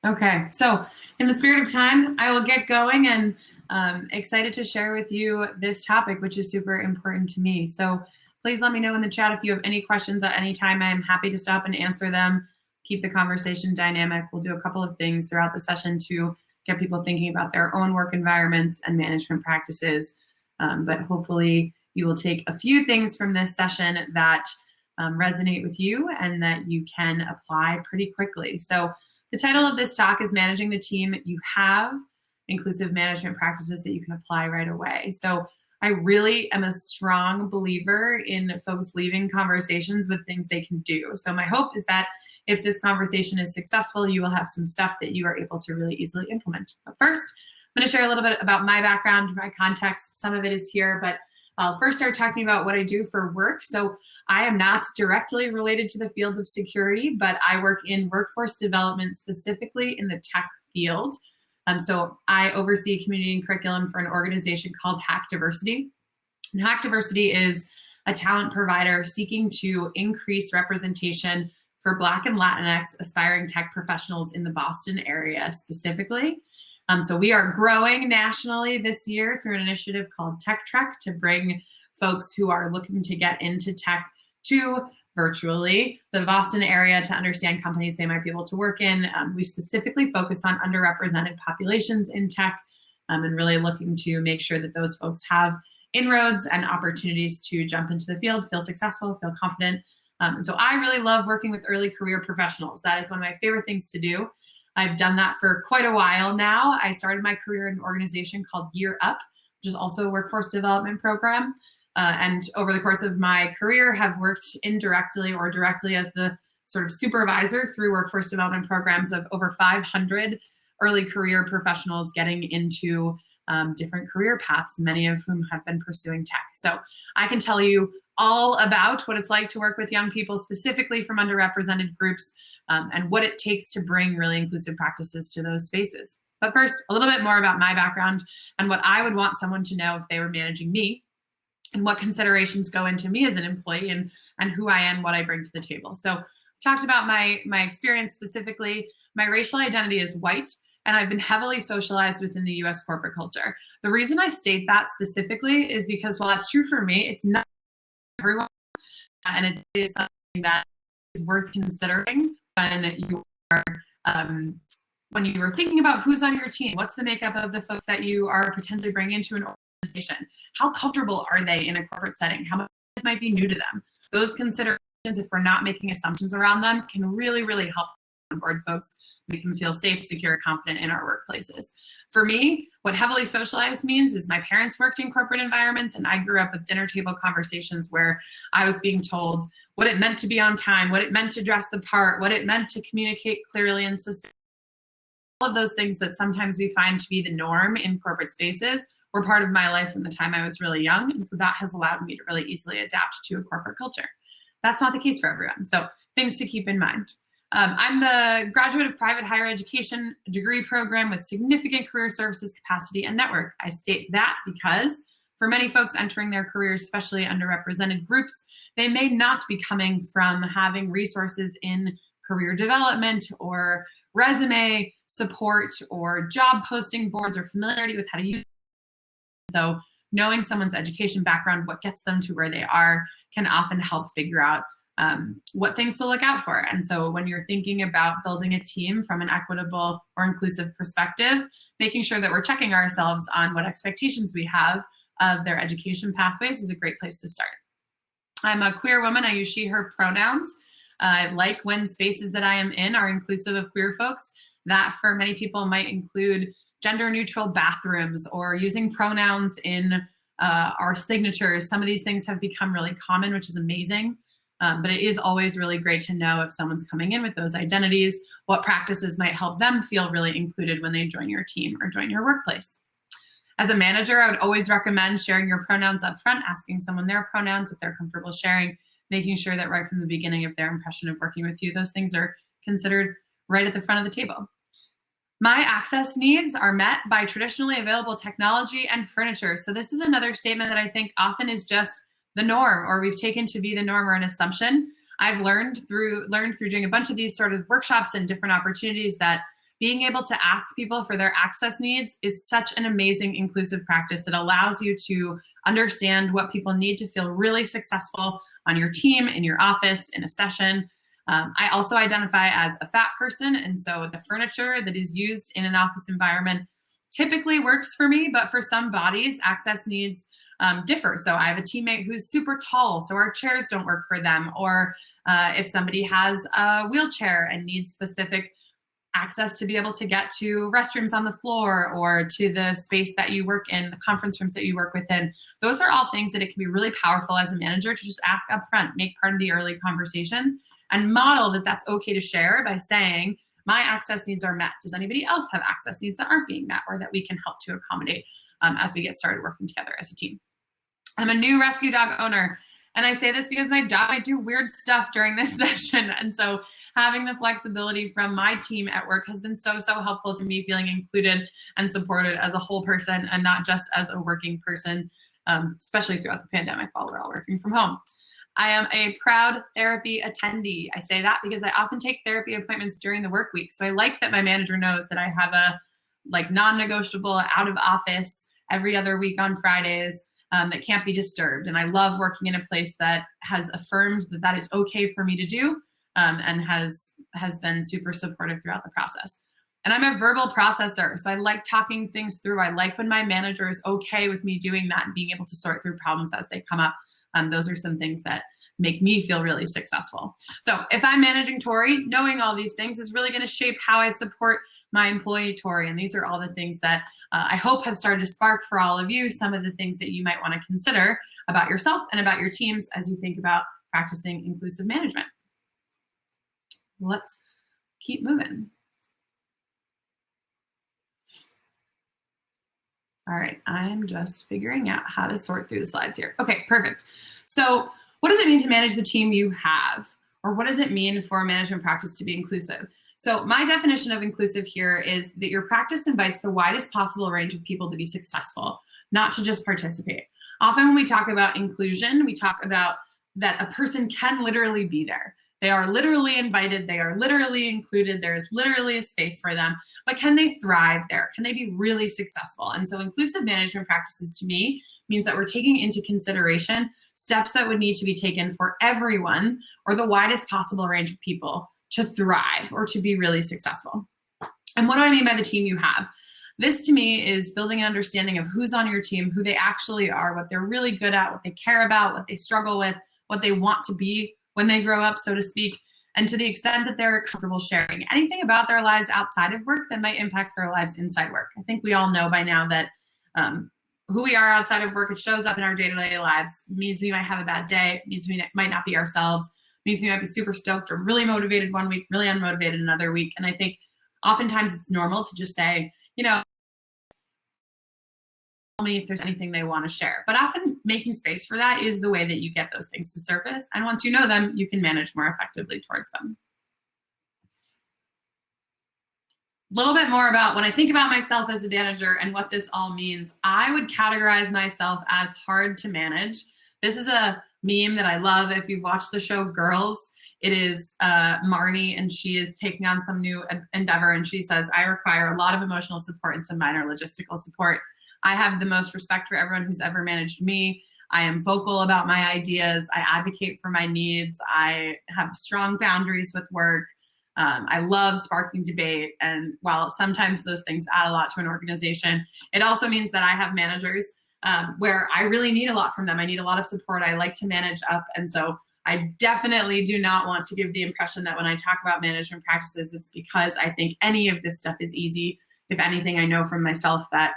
Okay, so in the spirit of time, I will get going and excited to share with you this topic, which is super important to me. So please let me know in the chat if you have any questions at any time. I'm happy to stop and answer them, keep the conversation dynamic. We'll do a couple of things throughout the session to get people thinking about their own work environments and management practices. But hopefully you will take a few things from this session that resonate with you and that you can apply pretty quickly. So the title of this talk is Managing the Team You Have, Inclusive Management Practices that you can apply right away. So I really am a strong believer in folks leaving conversations with things they can do. So my hope is that if this conversation is successful, you will have some stuff that you are able to really easily implement. But first, I'm going to share a little bit about my background, my context. Some of it is here, but I'll first start talking about what I do for work. So I am not directly related to the field of security, but I work in workforce development, specifically in the tech field. So I oversee community and curriculum for an organization called Hack Diversity. And Hack Diversity is a talent provider seeking to increase representation for Black and Latinx aspiring tech professionals in the Boston area specifically. So we are growing nationally this year through an initiative called Tech Trek to bring folks who are looking to get into tech to virtually the Boston area to understand companies they might be able to work in. We specifically focus on underrepresented populations in tech and really looking to make sure that those folks have inroads and opportunities to jump into the field, feel successful, feel confident. And so I really love working with early career professionals. That is one of my favorite things to do. I've done that for quite a while now. I started my career in an organization called Year Up, which is also a workforce development program. And over the course of my career have worked indirectly or directly as the sort of supervisor through workforce development programs of over 500 early career professionals getting into different career paths, many of whom have been pursuing tech. So I can tell you all about what it's like to work with young people, specifically from underrepresented groups, and what it takes to bring really inclusive practices to those spaces. But first, a little bit more about my background and what I would want someone to know if they were managing me, and what considerations go into me as an employee and who I am, what I bring to the table. So talked about my experience specifically. My racial identity is white, and I've been heavily socialized within the US corporate culture. The reason I state that specifically is because while that's true for me, it's not for everyone, and it is something that is worth considering when you are when you are thinking about who's on your team, what's the makeup of the folks that you are potentially bringing into an organization, how comfortable are they in a corporate setting, how much this might be new to them. Those considerations, if we're not making assumptions around them, can really, really help onboard folks, make them feel safe, secure, confident in our workplaces. For me, what heavily socialized means is my parents worked in corporate environments, and I grew up with dinner table conversations where I was being told what it meant to be on time, what it meant to dress the part, what it meant to communicate clearly and succinctly. All of those things that sometimes we find to be the norm in corporate spaces were part of my life from the time I was really young, and so that has allowed me to really easily adapt to a corporate culture. That's not the case for everyone, so things to keep in mind. I'm the graduate of private higher education degree program with significant career services capacity and network. I state that because for many folks entering their careers, especially underrepresented groups, they may not be coming from having resources in career development or resume support or job posting boards or familiarity with how to use it. So knowing someone's education background, what gets them to where they are, can often help figure out what things to look out for. And so when you're thinking about building a team from an equitable or inclusive perspective, making sure that we're checking ourselves on what expectations we have of their education pathways is a great place to start. I'm a queer woman. I use she, her pronouns. I like when spaces that I am in are inclusive of queer folks. That for many people might include gender neutral bathrooms or using pronouns in our signatures. Some of these things have become really common, which is amazing. But it is always really great to know if someone's coming in with those identities, what practices might help them feel really included when they join your team or join your workplace. As a manager, I would always recommend sharing your pronouns up front, asking someone their pronouns if they're comfortable sharing, making sure that right from the beginning of their impression of working with you, those things are considered right at the front of the table. My access needs are met by traditionally available technology and furniture. So this is another statement that I think often is just the norm, or we've taken to be the norm or an assumption. I've learned through doing a bunch of these sort of workshops and different opportunities that being able to ask people for their access needs is such an amazing inclusive practice. It allows you to understand what people need to feel really successful on your team, in your office, in a session. I also identify as a fat person, and so the furniture that is used in an office environment typically works for me, but for some bodies, access needs differ. So I have a teammate who's super tall, so our chairs don't work for them. Or if somebody has a wheelchair and needs specific access to be able to get to restrooms on the floor or to the space that you work in, the conference rooms that you work within. Those are all things that it can be really powerful as a manager to just ask up front, make part of the early conversations, and model that that's okay to share by saying, my access needs are met. Does anybody else have access needs that aren't being met or that we can help to accommodate as we get started working together as a team? I'm a new rescue dog owner. And I say this because my job, I do weird stuff during this session. And so having the flexibility from my team at work has been so, so helpful to me, feeling included and supported as a whole person and not just as a working person, especially throughout the pandemic while we're all working from home. I am a proud therapy attendee. I say that because I often take therapy appointments during the work week. So I like that my manager knows that I have a non-negotiable out of office every other week on Fridays. That can't be disturbed. And I love working in a place that has affirmed that that is okay for me to do and has been super supportive throughout the process. And I'm a verbal processor, so I like talking things through. I like when my manager is okay with me doing that and being able to sort through problems as they come up. Those are some things that make me feel really successful. So if I'm managing Tori, knowing all these things is really going to shape how I support my employee Tori. And these are all the things that I hope have started to spark for all of you some of the things that you might want to consider about yourself and about your teams as you think about practicing inclusive management. Let's keep moving. All right, I'm just figuring out how to sort through the slides here. Okay, perfect. So what does it mean to manage the team you have? Or what does it mean for a management practice to be inclusive? So my definition of inclusive here is that your practice invites the widest possible range of people to be successful, not to just participate. Often when we talk about inclusion, we talk about that a person can literally be there. They are literally invited, they are literally included, there is literally a space for them, but can they thrive there? Can they be really successful? And so inclusive management practices to me means that we're taking into consideration steps that would need to be taken for everyone or the widest possible range of people to thrive or to be really successful. And what do I mean by the team you have? This to me is building an understanding of who's on your team, who they actually are, what they're really good at, what they care about, what they struggle with, what they want to be when they grow up, so to speak, and to the extent that they're comfortable sharing anything about their lives outside of work that might impact their lives inside work. I think we all know by now that who we are outside of work, it shows up in our day-to-day lives. It means we might have a bad day, it means we might not be ourselves, means we might be super stoked or really motivated one week, really unmotivated another week. And I think oftentimes it's normal to just say, tell me if there's anything they want to share. But often making space for that is the way that you get those things to surface. And once you know them, you can manage more effectively towards them. A little bit more about when I think about myself as a manager and what this all means, I would categorize myself as hard to manage. This is a meme that I love. If you've watched the show Girls, it is Marnie, and she is taking on some new endeavor, and she says, I require a lot of emotional support and some minor logistical support. I have the most respect for everyone who's ever managed me. I am vocal about my ideas. I advocate for my needs. I have strong boundaries with work. I love sparking debate. And while sometimes those things add a lot to an organization, it also means that I have managers where I really need a lot from them. I need a lot of support. I like to manage up. And so I definitely do not want to give the impression that when I talk about management practices, it's because I think any of this stuff is easy. If anything, I know from myself that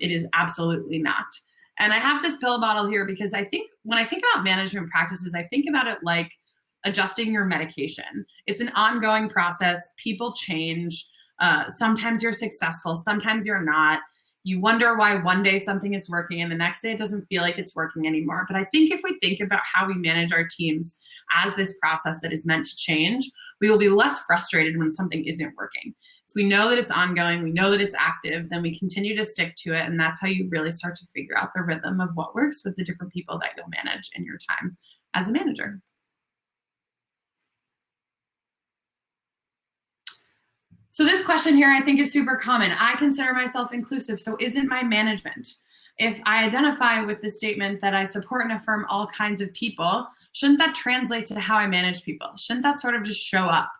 it is absolutely not. And I have this pill bottle here because I think when I think about management practices, I think about it like adjusting your medication. It's an ongoing process. People change. Sometimes you're successful, sometimes you're not. You wonder why one day something is working and the next day it doesn't feel like it's working anymore. But I think if we think about how we manage our teams as this process that is meant to change, we will be less frustrated when something isn't working. If we know that it's ongoing, we know that it's active, then we continue to stick to it. And that's how you really start to figure out the rhythm of what works with the different people that you'll manage in your time as a manager. So this question here I think is super common. I consider myself inclusive, so isn't my management? If I identify with the statement that I support and affirm all kinds of people, shouldn't that translate to how I manage people? Shouldn't that sort of just show up?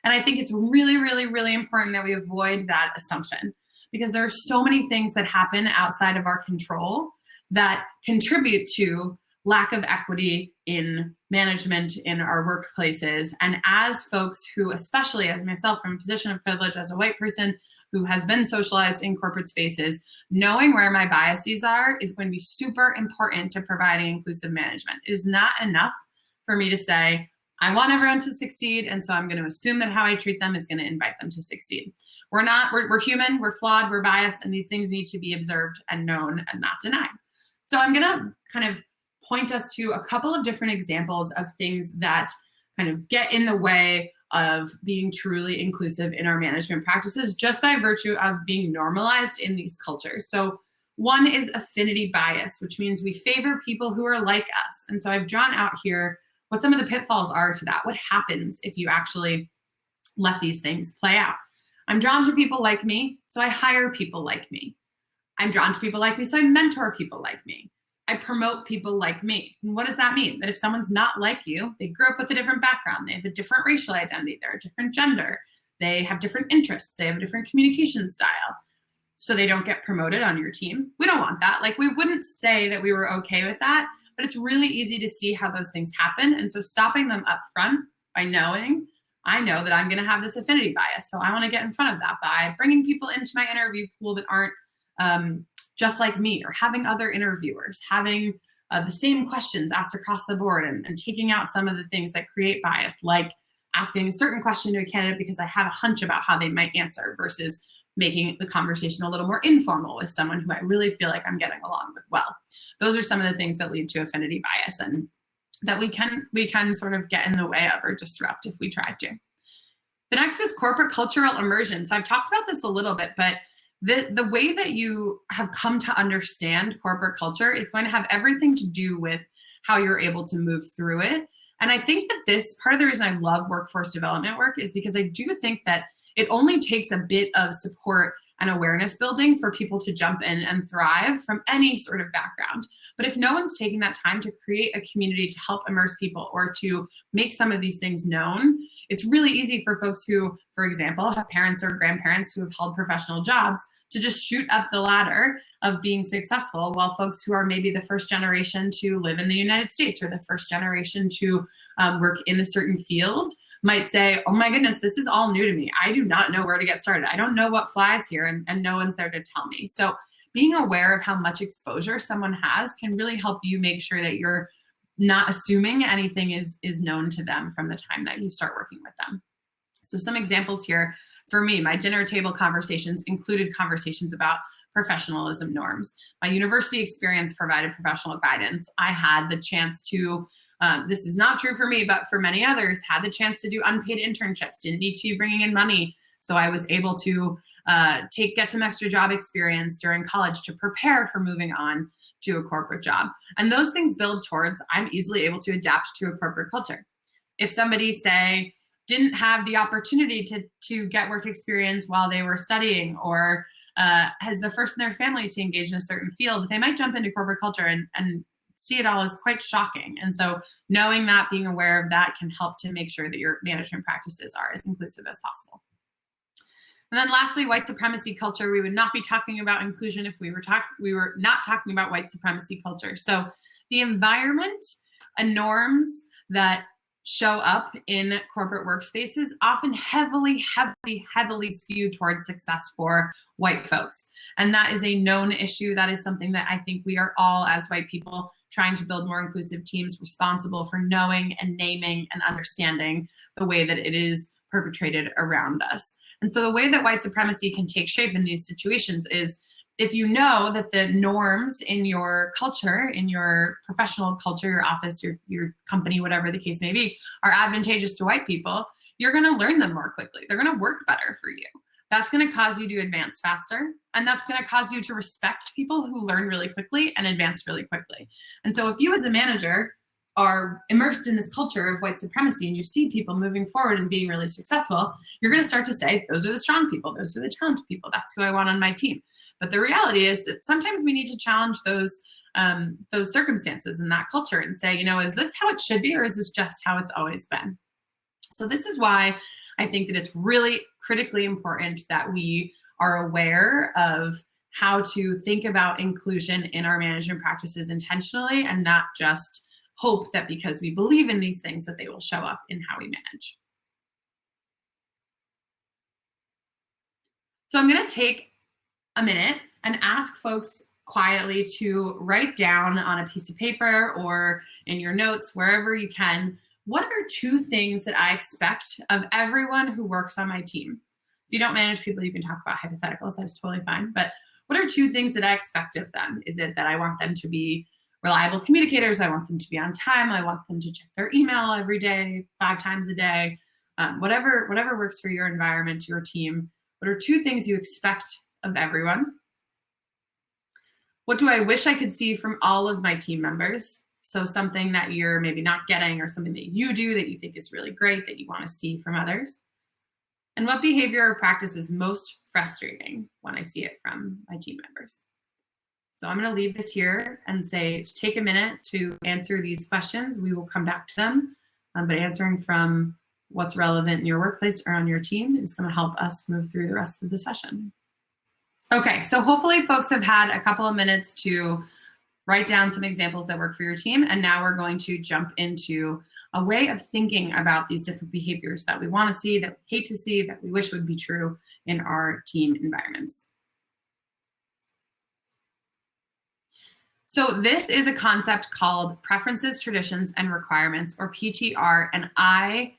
And I think it's really, really, really important that we avoid that assumption, because there are so many things that happen outside of our control that contribute to lack of equity in management in our workplaces. And as folks who, especially as myself from a position of privilege as a white person who has been socialized in corporate spaces, knowing where my biases are is going to be super important to providing inclusive management. It is not enough for me to say, I want everyone to succeed, and so I'm going to assume that how I treat them is going to invite them to succeed. We're human, we're flawed, we're biased, and these things need to be observed and known and not denied. So I'm going to kind of point us to a couple of different examples of things that kind of get in the way of being truly inclusive in our management practices just by virtue of being normalized in these cultures. So one is affinity bias, which means we favor people who are like us. And so I've drawn out here what some of the pitfalls are to that. What happens if you actually let these things play out? I'm drawn to people like me, so I hire people like me. I'm drawn to people like me, so I mentor people like me. I promote people like me. And what does that mean? That if someone's not like you, they grew up with a different background, they have a different racial identity, they're a different gender, they have different interests, they have a different communication style, so they don't get promoted on your team. We don't want that. Like, we wouldn't say that we were okay with that, but it's really easy to see how those things happen. And so stopping them up front by knowing, I know that I'm going to have this affinity bias, so I want to get in front of that by bringing people into my interview pool that aren't just like me, or having other interviewers, having the same questions asked across the board, and taking out some of the things that create bias, like asking a certain question to a candidate because I have a hunch about how they might answer, versus making the conversation a little more informal with someone who I really feel like I'm getting along with well. Those are some of the things that lead to affinity bias, and that we can sort of get in the way of or disrupt if we try to. The next is corporate cultural immersion. So I've talked about this a little bit, but the way that you have come to understand corporate culture is going to have everything to do with how you're able to move through it. And I think that this, part of the reason I love workforce development work is because I do think that it only takes a bit of support and awareness building for people to jump in and thrive from any sort of background. But if no one's taking that time to create a community to help immerse people or to make some of these things known, it's really easy for folks who, for example, have parents or grandparents who have held professional jobs to just shoot up the ladder of being successful, while folks who are maybe the first generation to live in the United States or the first generation to work in a certain field might say, oh my goodness, this is all new to me. I do not know where to get started. I don't know what flies here, and no one's there to tell me. So being aware of how much exposure someone has can really help you make sure that you're not assuming anything is known to them from the time that you start working with them. So some examples here. For me, my dinner table conversations included conversations about professionalism norms. My university experience provided professional guidance. I had the chance to, this is not true for me, but for many others, had the chance to do unpaid internships, didn't need to be bringing in money. So I was able to get some extra job experience during college to prepare for moving on to a corporate job. And those things build towards, I'm easily able to adapt to a corporate culture. If somebody, say, didn't have the opportunity to get work experience while they were studying, or has the first in their family to engage in a certain field, they might jump into corporate culture and see it all as quite shocking. And so knowing that, being aware of that, can help to make sure that your management practices are as inclusive as possible. And then lastly, white supremacy culture. We would not be talking about inclusion if we were not talking about white supremacy culture. So the environment and norms that show up in corporate workspaces often heavily skew towards success for white folks. And that is a known issue. That is something that I think we are all, as white people trying to build more inclusive teams, responsible for knowing and naming and understanding the way that it is perpetrated around us. And so the way that white supremacy can take shape in these situations is, if you know that the norms in your culture, in your professional culture, your office, your company, whatever the case may be, are advantageous to white people, you're going to learn them more quickly. They're going to work better for you. That's going to cause you to advance faster. And that's going to cause you to respect people who learn really quickly and advance really quickly. And so if you as a manager are immersed in this culture of white supremacy and you see people moving forward and being really successful, you're going to start to say, those are the strong people, those are the talented people, that's who I want on my team. But the reality is that sometimes we need to challenge those circumstances and that culture and say, is this how it should be, or is this just how it's always been? So this is why I think that it's really critically important that we are aware of how to think about inclusion in our management practices intentionally, and not just hope that because we believe in these things that they will show up in how we manage. So I'm going to take a minute and ask folks quietly to write down on a piece of paper or in your notes, wherever you can, what are 2 things that I expect of everyone who works on my team? If you don't manage people, you can talk about hypotheticals, that's totally fine. But what are 2 things that I expect of them? Is it that I want them to be reliable communicators? I want them to be on time. I want them to check their email every day, 5 times a day. Whatever works for your environment, your team. What are 2 things you expect of everyone? What do I wish I could see from all of my team members? So something that you're maybe not getting, or something that you do that you think is really great that you want to see from others. And what behavior or practice is most frustrating when I see it from my team members? So I'm going to leave this here and say to take a minute to answer these questions. We will come back to them, but answering from what's relevant in your workplace or on your team is going to help us move through the rest of the session. Okay, so hopefully folks have had a couple of minutes to write down some examples that work for your team, and now we're going to jump into a way of thinking about these different behaviors that we want to see, that we hate to see, that we wish would be true in our team environments. So this is a concept called preferences, traditions, and requirements, or PTR, and I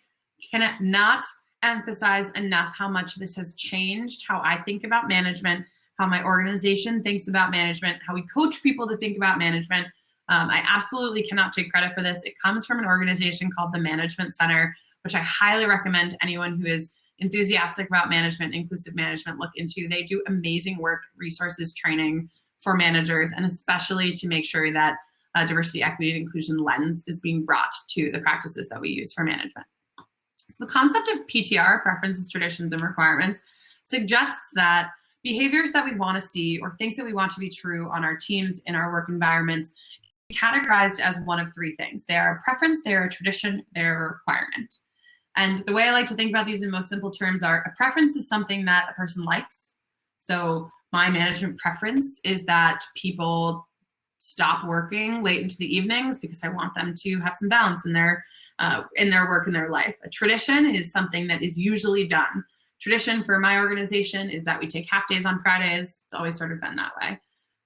cannot emphasize enough how much this has changed how I think about management, how my organization thinks about management, how we coach people to think about management. I absolutely cannot take credit for this. It comes from an organization called the Management Center, which I highly recommend anyone who is enthusiastic about management, inclusive management, look into. They do amazing work, resources, training for managers, and especially to make sure that diversity, equity, and inclusion lens is being brought to the practices that we use for management. So the concept of PTR, preferences, traditions, and requirements, suggests that behaviors that we want to see or things that we want to be true on our teams, in our work environments, categorized as one of 3 things. They are a preference, they are a tradition, they're a requirement. And the way I like to think about these in most simple terms are, a preference is something that a person likes. So my management preference is that people stop working late into the evenings because I want them to have some balance in their work and their life. A tradition is something that is usually done. Tradition for my organization is that we take half days on Fridays. It's always sort of been that way.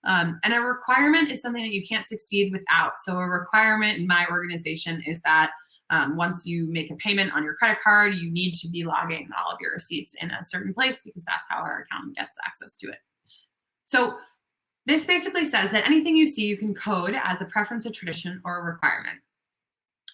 And a requirement is something that you can't succeed without. So a requirement in my organization is that once you make a payment on your credit card, you need to be logging all of your receipts in a certain place, because that's how our accountant gets access to it. So this basically says that anything you see, you can code as a preference, a tradition, or a requirement.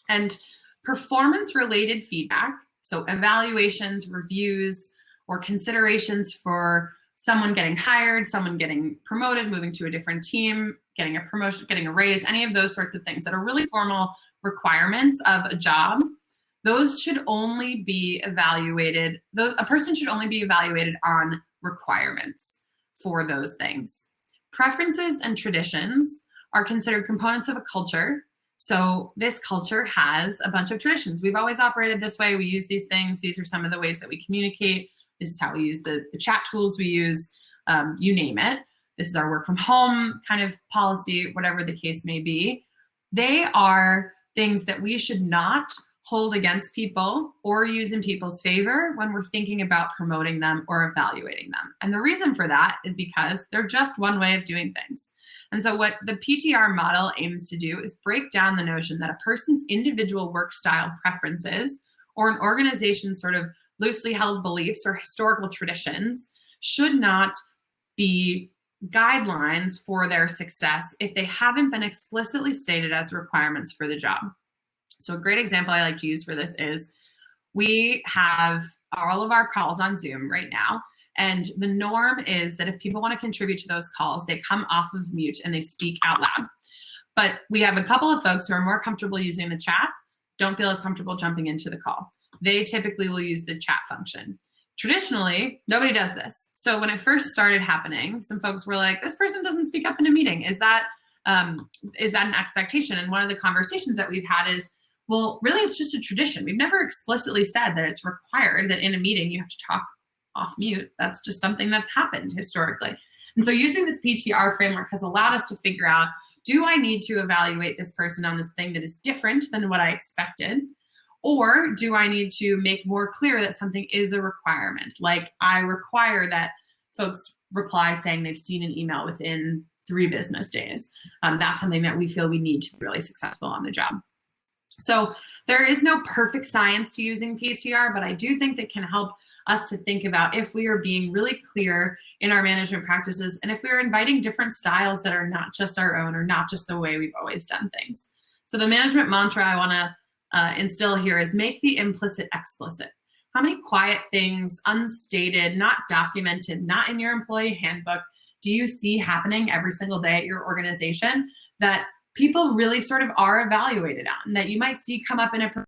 And performance-related feedback, so evaluations, reviews, or considerations for someone getting hired, someone getting promoted, moving to a different team, getting a promotion, getting a raise, any of those sorts of things that are really formal requirements of a job, those should only be evaluated, a person should only be evaluated on requirements for those things. Preferences and traditions are considered components of a culture. So this culture has a bunch of traditions. We've always operated this way. We use these things. These are some of the ways that we communicate. This is how we use the chat tools we use, you name it. This is our work from home kind of policy, whatever the case may be. They are things that we should not hold against people or use in people's favor when we're thinking about promoting them or evaluating them. And the reason for that is because they're just one way of doing things. And so what the PTR model aims to do is break down the notion that a person's individual work style preferences or an organization's sort of loosely held beliefs or historical traditions should not be guidelines for their success if they haven't been explicitly stated as requirements for the job. So a great example I like to use for this is we have all of our calls on Zoom right now. And the norm is that if people want to contribute to those calls, they come off of mute and they speak out loud. But we have a couple of folks who are more comfortable using the chat, don't feel as comfortable jumping into the call. They typically will use the chat function. Traditionally, nobody does this. So when it first started happening, some folks were like, this person doesn't speak up in a meeting. Is that an expectation? And one of the conversations that we've had is, well, really, it's just a tradition. We've never explicitly said that it's required that in a meeting you have to talk off mute. That's just something that's happened historically. And so using this PTR framework has allowed us to figure out, do I need to evaluate this person on this thing that is different than what I expected? Or do I need to make more clear that something is a requirement? Like, I require that folks reply saying they've seen an email within 3 business days. That's something that we feel we need to be really successful on the job. So there is no perfect science to using PTR, but I do think that can help us to think about if we are being really clear in our management practices and if we are inviting different styles that are not just our own or not just the way we've always done things. So the management mantra I want to instill here is make the implicit explicit. How many quiet things, unstated, not documented, not in your employee handbook, do you see happening every single day at your organization that people really sort of are evaluated on, that you might see come up in a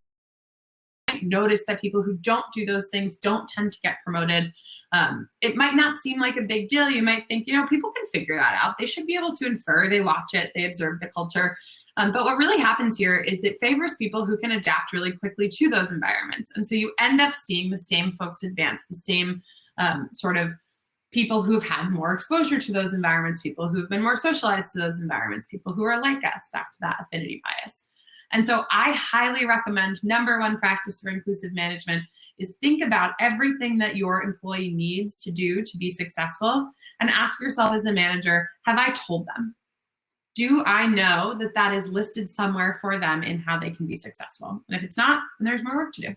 notice that people who don't do those things don't tend to get promoted. It might not seem like a big deal. You might think, people can figure that out. They should be able to infer, they watch it, they observe the culture. But what really happens here is that favors people who can adapt really quickly to those environments. And so you end up seeing the same folks advance, the same sort of people who've had more exposure to those environments, people who've been more socialized to those environments, people who are like us, back to that affinity bias. And so I highly recommend #1 practice for inclusive management is think about everything that your employee needs to do to be successful and ask yourself as the manager, have I told them? Do I know that that is listed somewhere for them in how they can be successful? And if it's not, then there's more work to do.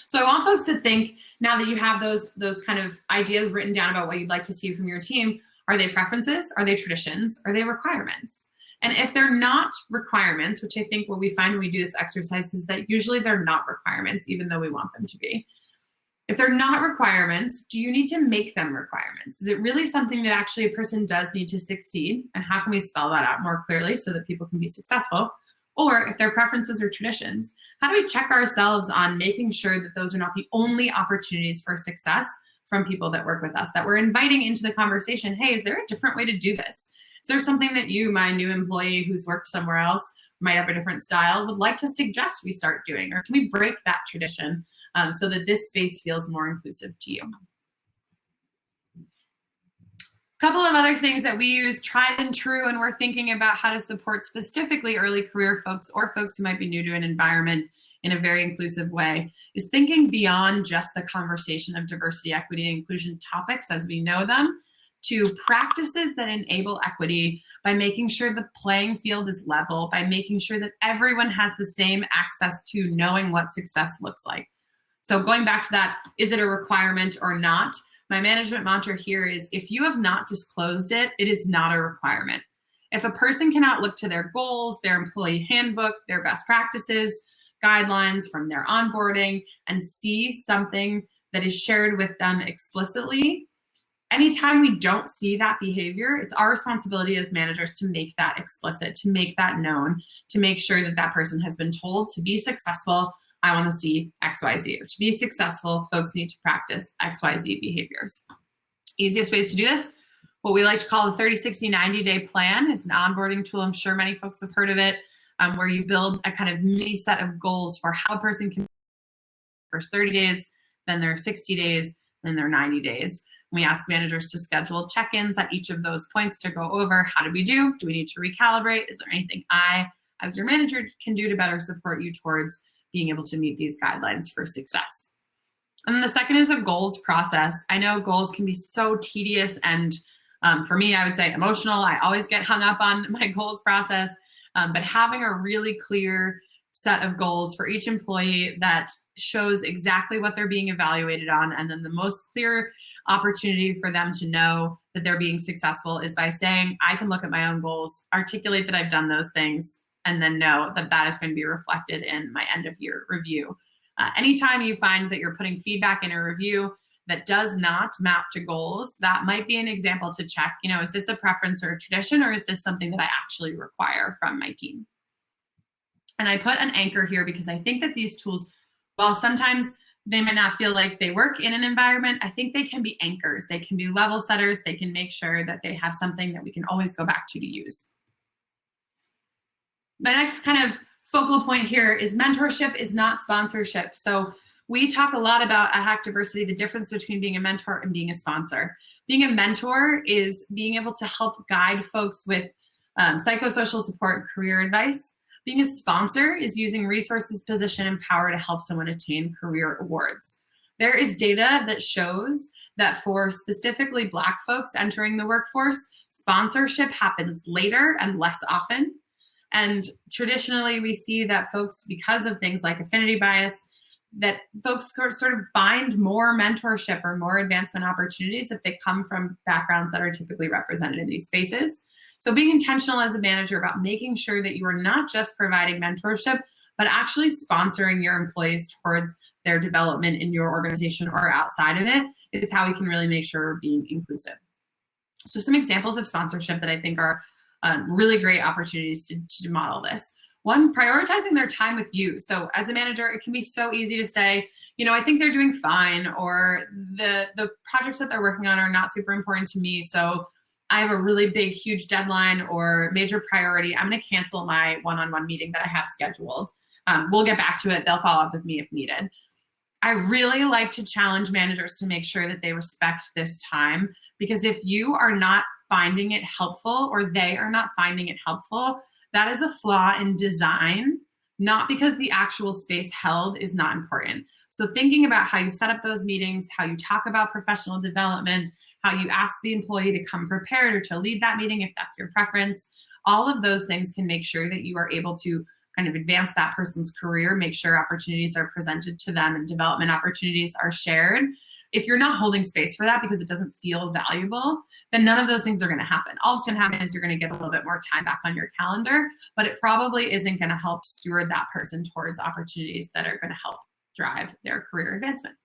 So I want folks to think, now that you have those kind of ideas written down about what you'd like to see from your team, are they preferences? Are they traditions? Are they requirements? And if they're not requirements, which I think what we find when we do this exercise is that usually they're not requirements, even though we want them to be. If they're not requirements, do you need to make them requirements? Is it really something that actually a person does need to succeed? And how can we spell that out more clearly so that people can be successful? Or if they're preferences or traditions, how do we check ourselves on making sure that those are not the only opportunities for success from people that work with us, that we're inviting into the conversation, hey, is there a different way to do this? Is there something that you, my new employee who's worked somewhere else, might have a different style, would like to suggest we start doing? Or can we break that tradition so that this space feels more inclusive to you? A couple of other things that we use, tried and true, and we're thinking about how to support specifically early career folks or folks who might be new to an environment in a very inclusive way, is thinking beyond just the conversation of diversity, equity, and inclusion topics as we know them, to practices that enable equity by making sure the playing field is level, by making sure that everyone has the same access to knowing what success looks like. So going back to that, is it a requirement or not? My management mantra here is, if you have not disclosed it, it is not a requirement. If a person cannot look to their goals, their employee handbook, their best practices, guidelines from their onboarding, and see something that is shared with them explicitly, anytime we don't see that behavior, it's our responsibility as managers to make that explicit, to make that known, to make sure that that person has been told, to be successful, I want to see XYZ. Or to be successful, folks need to practice XYZ behaviors. Easiest ways to do this, what we like to call the 30, 60, 90-day plan. It's an onboarding tool. I'm sure many folks have heard of it, where you build a kind of mini set of goals for how a person can first 30 days, then their 60 days, then their 90 days. We ask managers to schedule check-ins at each of those points to go over, how did we do? Do we need to recalibrate? Is there anything I, as your manager, can do to better support you towards being able to meet these guidelines for success? And then the second is a goals process. I know goals can be so tedious, and for me, I would say emotional. I always get hung up on my goals process, but having a really clear set of goals for each employee that shows exactly what they're being evaluated on, and then the most clear opportunity for them to know that they're being successful is by saying, I can look at my own goals, articulate that I've done those things, and then know that that is going to be reflected in my end of year review. Anytime you find that you're putting feedback in a review that does not map to goals, that might be an example to check, is this a preference or a tradition, or is this something that I actually require from my team? And I put an anchor here because I think that these tools, while sometimes they might not feel like they work in an environment, I think they can be anchors. They can be level setters. They can make sure that they have something that we can always go back to use. My next kind of focal point here is mentorship is not sponsorship. So we talk a lot about at Hack Diversity, the difference between being a mentor and being a sponsor. Being a mentor is being able to help guide folks with psychosocial support and career advice. Being a sponsor is using resources, position, and power to help someone attain career awards. There is data that shows that for specifically Black folks entering the workforce, sponsorship happens later and less often. And traditionally, we see that folks, because of things like affinity bias, that folks sort of find more mentorship or more advancement opportunities if they come from backgrounds that are typically represented in these spaces. So being intentional as a manager about making sure that you are not just providing mentorship, but actually sponsoring your employees towards their development in your organization or outside of it is how we can really make sure we're being inclusive. So some examples of sponsorship that I think are really great opportunities to model this. One, prioritizing their time with you. So as a manager, it can be so easy to say, I think they're doing fine, or the projects that they're working on are not super important to me. So I have a really big, huge deadline or major priority. I'm going to cancel my one-on-one meeting that I have scheduled. We'll get back to it. They'll follow up with me if needed. I really like to challenge managers to make sure that they respect this time, because if you are not finding it helpful or they are not finding it helpful, that is a flaw in design, not because the actual space held is not important. So thinking about how you set up those meetings, how you talk about professional development, how you ask the employee to come prepared or to lead that meeting if that's your preference, all of those things can make sure that you are able to kind of advance that person's career, make sure opportunities are presented to them and development opportunities are shared. If you're not holding space for that because it doesn't feel valuable, then none of those things are going to happen. All that's going to happen is you're going to get a little bit more time back on your calendar, but it probably isn't going to help steward that person towards opportunities that are going to help drive their career advancement.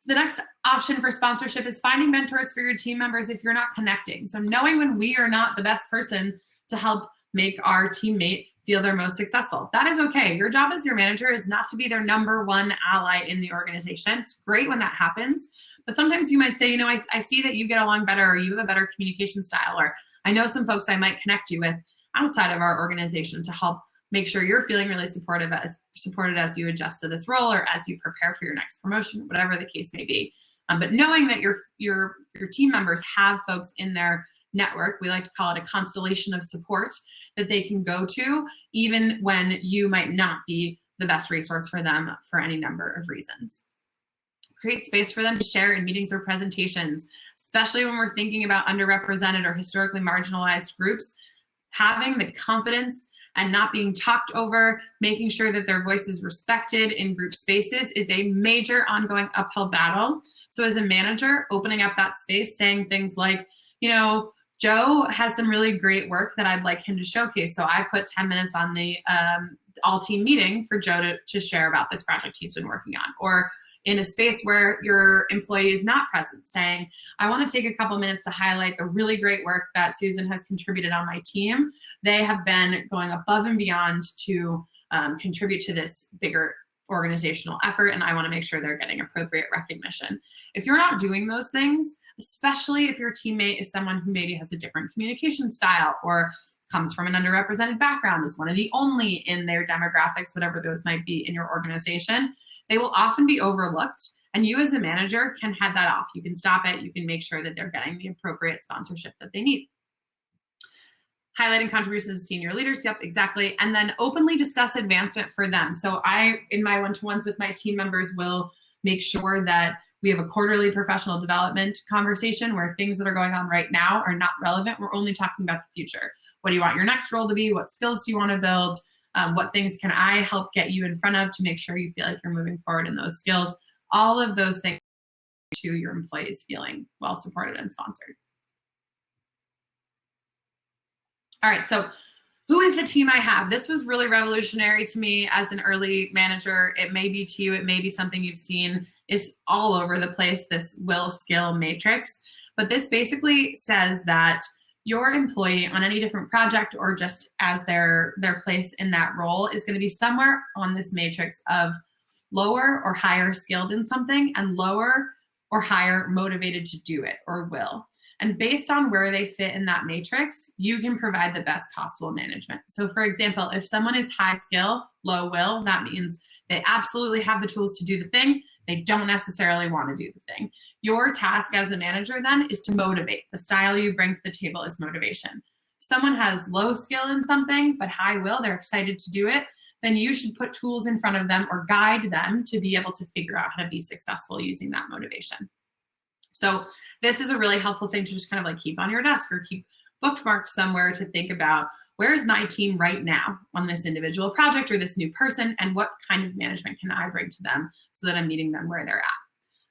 The next option for sponsorship is finding mentors for your team members if you're not connecting. So knowing when we are not the best person to help make our teammate feel they're most successful. That is okay. Your job as your manager is not to be their number one ally in the organization. It's great when that happens, but sometimes you might say, I see that you get along better, or you have a better communication style, or I know some folks I might connect you with outside of our organization to help make sure you're feeling really supported as you adjust to this role or as you prepare for your next promotion, whatever the case may be. But knowing that your team members have folks in their network, we like to call it a constellation of support that they can go to, even when you might not be the best resource for them for any number of reasons. Create space for them to share in meetings or presentations, especially when we're thinking about underrepresented or historically marginalized groups. Having the confidence and not being talked over, making sure that their voice is respected in group spaces is a major ongoing uphill battle. So as a manager, opening up that space, saying things like, Joe has some really great work that I'd like him to showcase. So I put 10 minutes on the all-team meeting for Joe to share about this project he's been working on. Or in a space where your employee is not present, saying, I want to take a couple minutes to highlight the really great work that Susan has contributed on my team. They have been going above and beyond to contribute to this bigger organizational effort, and I want to make sure they're getting appropriate recognition. If you're not doing those things, especially if your teammate is someone who maybe has a different communication style or comes from an underrepresented background, is one of the only in their demographics, whatever those might be in your organization, they will often be overlooked. And you as a manager can head that off. You can stop it. You can make sure that they're getting the appropriate sponsorship that they need. Highlighting contributions to senior leaders, yep, exactly. And then openly discuss advancement for them. So I, in my one-to-ones with my team members, will make sure that we have a quarterly professional development conversation where things that are going on right now are not relevant. We're only talking about the future. What do you want your next role to be? What skills do you want to build? What things can I help get you in front of to make sure you feel like you're moving forward in those skills? All of those things to your employees feeling well supported and sponsored. All right, so who is the team I have? This was really revolutionary to me as an early manager. It may be to you, it may be something you've seen is all over the place, this will skill matrix. But this basically says that your employee on any different project or just as their place in that role is going to be somewhere on this matrix of lower or higher skilled in something and lower or higher motivated to do it or will. And based on where they fit in that matrix, you can provide the best possible management. So for example, if someone is high skill, low will, that means they absolutely have the tools to do the thing. They don't necessarily want to do the thing. Your task as a manager then is to motivate. The style you bring to the table is motivation. If someone has low skill in something, but high will, they're excited to do it, then you should put tools in front of them or guide them to be able to figure out how to be successful using that motivation. So this is a really helpful thing to just kind of like keep on your desk or keep bookmarked somewhere to think about, where is my team right now on this individual project or this new person, and what kind of management can I bring to them so that I'm meeting them where they're at.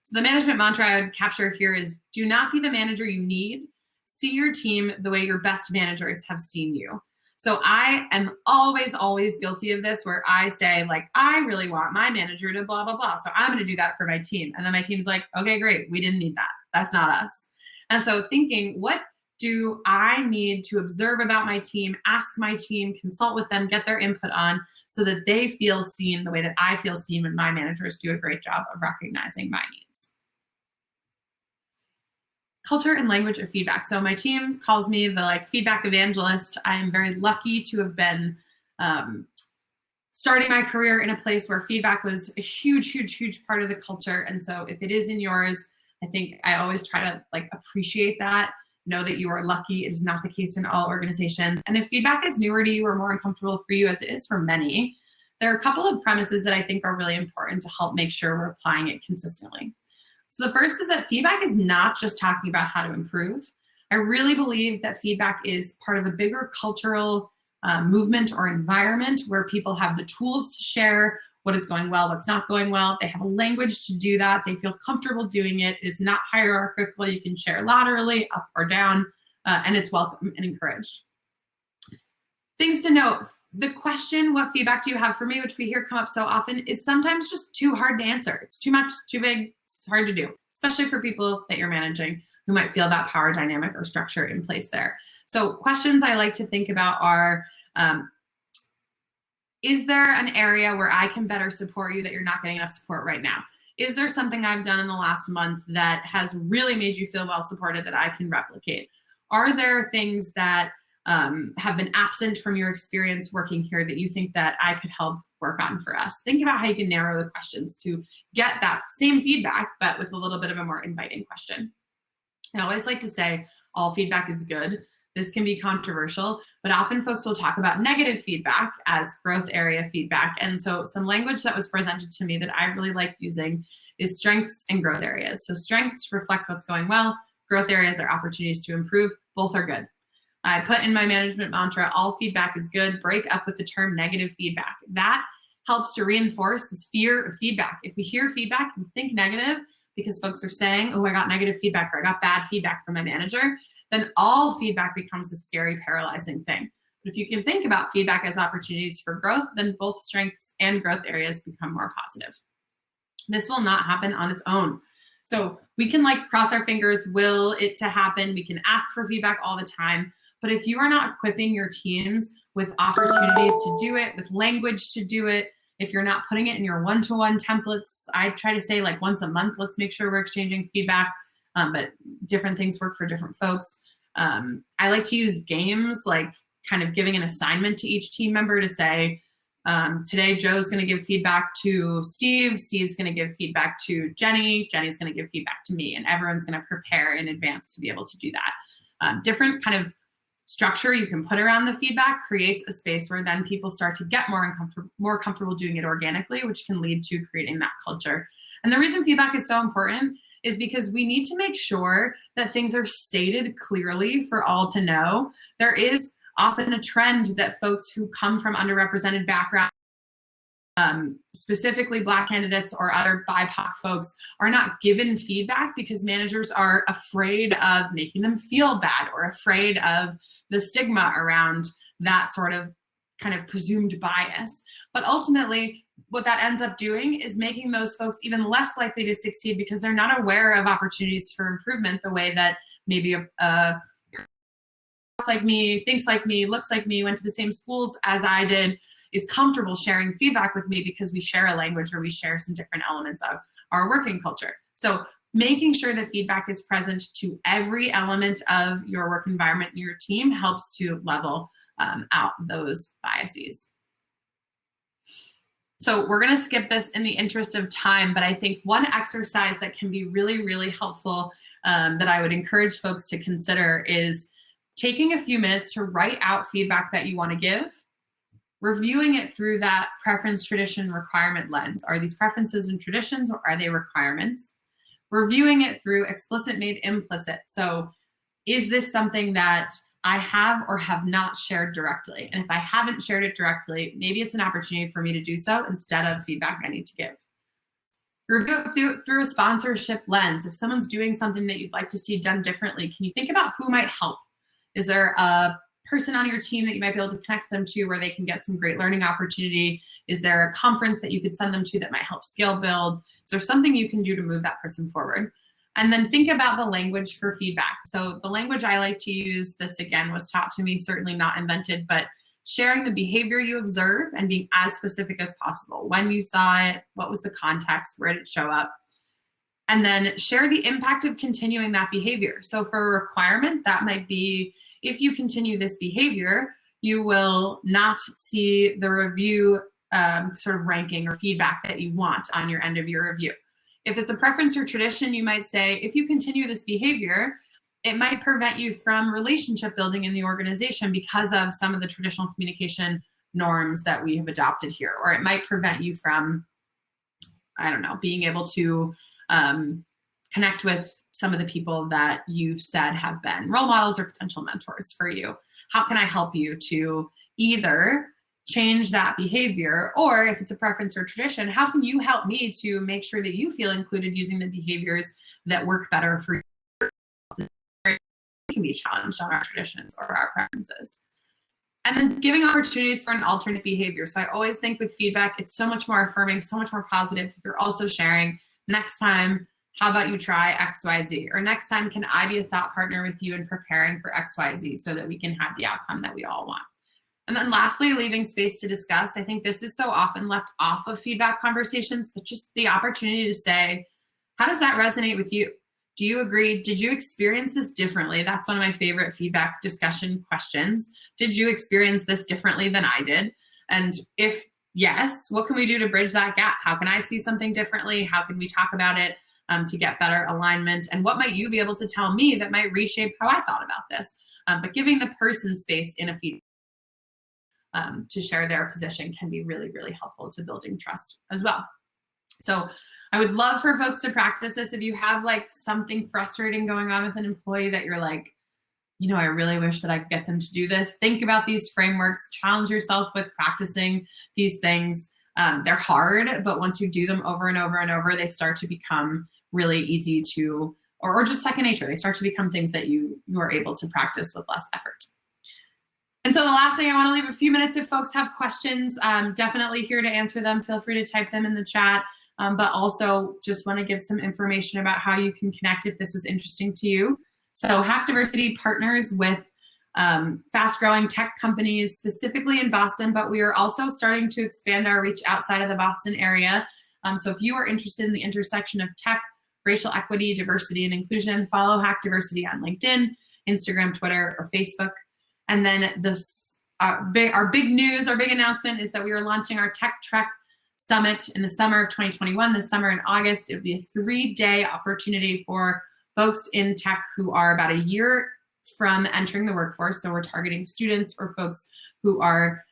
So the management mantra I would capture here is, do not be the manager you need. See your team the way your best managers have seen you. So I am always guilty of this, where I say, like, I really want my manager to blah, blah, blah. So I'm going to do that for my team. And then my team's like, okay, great. We didn't need that. That's not us. And so thinking, what do I need to observe about my team, ask my team, consult with them, get their input on, so that they feel seen the way that I feel seen when my managers do a great job of recognizing my needs. Culture and language of feedback. So my team calls me the feedback evangelist. I am very lucky to have been starting my career in a place where feedback was a huge part of the culture. And so if it is in yours, I think I always try to appreciate that. Know that you are lucky. It is not the case in all organizations. And if feedback is newer to you or more uncomfortable for you, as it is for many, there are a couple of premises that I think are really important to help make sure we're applying it consistently. So the first is that feedback is not just talking about how to improve. I really believe that feedback is part of a bigger cultural movement or environment where people have the tools to share what is going well, what's not going well. They have a language to do that. They feel comfortable doing it. It is not hierarchical. You can share laterally, up or down, and it's welcome and encouraged. Things to note. The question, what feedback do you have for me, which we hear come up so often, is sometimes just too hard to answer. It's too much, too big, it's hard to do, especially for people that you're managing who might feel that power dynamic or structure in place there. So questions I like to think about are, is there an area where I can better support you that you're not getting enough support right now? Is there something I've done in the last month that has really made you feel well supported that I can replicate? Are there things that have been absent from your experience working here that you think that I could help work on for us? Think about how you can narrow the questions to get that same feedback, but with a little bit of a more inviting question. I always like to say all feedback is good. This can be controversial, but often folks will talk about negative feedback as growth area feedback. And so some language that was presented to me that I really like using is strengths and growth areas. So strengths reflect what's going well. Growth areas are opportunities to improve. Both are good. I put in my management mantra, all feedback is good. Break up with the term negative feedback. That helps to reinforce this fear of feedback. If we hear feedback and think negative because folks are saying, oh, I got negative feedback or I got bad feedback from my manager, then all feedback becomes a scary, paralyzing thing. But if you can think about feedback as opportunities for growth, then both strengths and growth areas become more positive. This will not happen on its own. So we can cross our fingers, will it to happen. We can ask for feedback all the time. But if you are not equipping your teams with opportunities to do it, with language to do it, if you're not putting it in your one-to-one templates, I try to say once a month, let's make sure we're exchanging feedback. But different things work for different folks. I like to use games, kind of giving an assignment to each team member to say, today Joe's going to give feedback to Steve, Steve's going to give feedback to Jenny, Jenny's going to give feedback to me, and everyone's going to prepare in advance to be able to do that. Different kind of structure you can put around the feedback creates a space where then people start to get more comfortable doing it organically, which can lead to creating that culture. And the reason feedback is so important is because we need to make sure that things are stated clearly for all to know. There is often a trend that folks who come from underrepresented backgrounds, specifically Black candidates or other BIPOC folks, are not given feedback because managers are afraid of making them feel bad or afraid of the stigma around that sort of kind of presumed bias. But ultimately, what that ends up doing is making those folks even less likely to succeed because they're not aware of opportunities for improvement the way that maybe a like me, thinks like me, looks like me, went to the same schools as I did, is comfortable sharing feedback with me because we share a language or we share some different elements of our working culture. So making sure that feedback is present to every element of your work environment and your team helps to level out those biases. So we're going to skip this in the interest of time, but I think one exercise that can be really, really helpful that I would encourage folks to consider is taking a few minutes to write out feedback that you want to give, reviewing it through that preference, tradition, requirement lens. Are these preferences and traditions, or are they requirements? Reviewing it through explicit made implicit. So is this something that I have or have not shared directly? And if I haven't shared it directly, maybe it's an opportunity for me to do so instead of feedback I need to give. Review it through a sponsorship lens. If someone's doing something that you'd like to see done differently, can you think about who might help? Is there a person on your team that you might be able to connect them to where they can get some great learning opportunity? Is there a conference that you could send them to that might help skill build? Is there something you can do to move that person forward? And then think about the language for feedback. So the language I like to use, this again was taught to me, certainly not invented, but sharing the behavior you observe and being as specific as possible. When you saw it, what was the context, where did it show up? And then share the impact of continuing that behavior. So for a requirement, that might be, if you continue this behavior, you will not see the review sort of ranking or feedback that you want on your end of your review. If it's a preference or tradition, you might say, if you continue this behavior, it might prevent you from relationship building in the organization because of some of the traditional communication norms that we have adopted here. Or it might prevent you from, I don't know, being able to connect with some of the people that you've said have been role models or potential mentors for you. How can I help you to either change that behavior, or if it's a preference or tradition, how can you help me to make sure that you feel included using the behaviors that work better for you? We can be challenged on our traditions or our preferences. And then giving opportunities for an alternate behavior. So I always think with feedback, it's so much more affirming, so much more positive. If you're also sharing, next time, how about you try X, Y, Z? Or next time, can I be a thought partner with you in preparing for X, Y, Z so that we can have the outcome that we all want? And then lastly, leaving space to discuss. I think this is so often left off of feedback conversations, but just the opportunity to say, how does that resonate with you? Do you agree? Did you experience this differently? That's one of my favorite feedback discussion questions. Did you experience this differently than I did? And if yes, what can we do to bridge that gap? How can I see something differently? How can we talk about it to get better alignment? And what might you be able to tell me that might reshape how I thought about this? But giving the person space in a feedback to share their position can be really, really helpful to building trust as well. So I would love for folks to practice this. If you have like something frustrating going on with an employee that you're like, you know, I really wish that I could get them to do this, think about these frameworks, challenge yourself with practicing these things. They're hard, but once you do them over and over and over, they start to become really easy to, or just second nature. They start to become things that you are able to practice with less effort. And so the last thing, I want to leave a few minutes if folks have questions, definitely here to answer them. Feel free to type them in the chat, but also just want to give some information about how you can connect if this was interesting to you. So Hackdiversity partners with fast-growing tech companies, specifically in Boston, but we are also starting to expand our reach outside of the Boston area. So if you are interested in the intersection of tech, racial equity, diversity, and inclusion, follow Hackdiversity on LinkedIn, Instagram, Twitter, or Facebook. And then this, our big news, our big announcement is that we are launching our Tech Trek Summit in the summer of 2021, this summer in August. It will be a 3-day opportunity for folks in tech who are about a year from entering the workforce. So we're targeting students or folks who are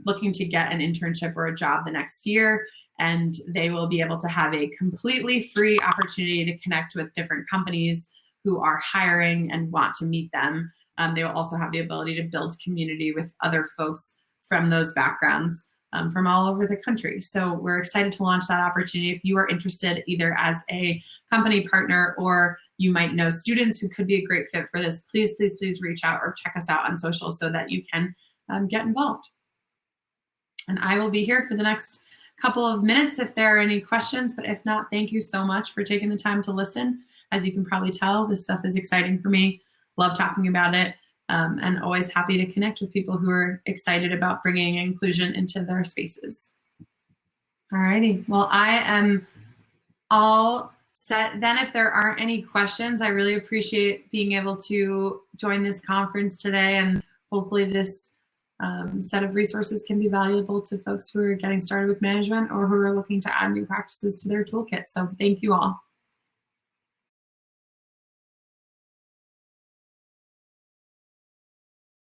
looking to get an internship or a job the next year. And they will be able to have a completely free opportunity to connect with different companies who are hiring and want to meet them. They will also have the ability to build community with other folks from those backgrounds from all over the country. So we're excited to launch that opportunity. If you are interested either as a company partner or you might know students who could be a great fit for this, please, please, please reach out or check us out on social so that you can get involved. And I will be here for the next couple of minutes if there are any questions, but if not, thank you so much for taking the time to listen. As you can probably tell, this stuff is exciting for me. Love talking about it, and always happy to connect with people who are excited about bringing inclusion into their spaces. Alrighty, well, I am all set. Then if there aren't any questions, I really appreciate being able to join this conference today, and hopefully this set of resources can be valuable to folks who are getting started with management or who are looking to add new practices to their toolkit. So thank you all.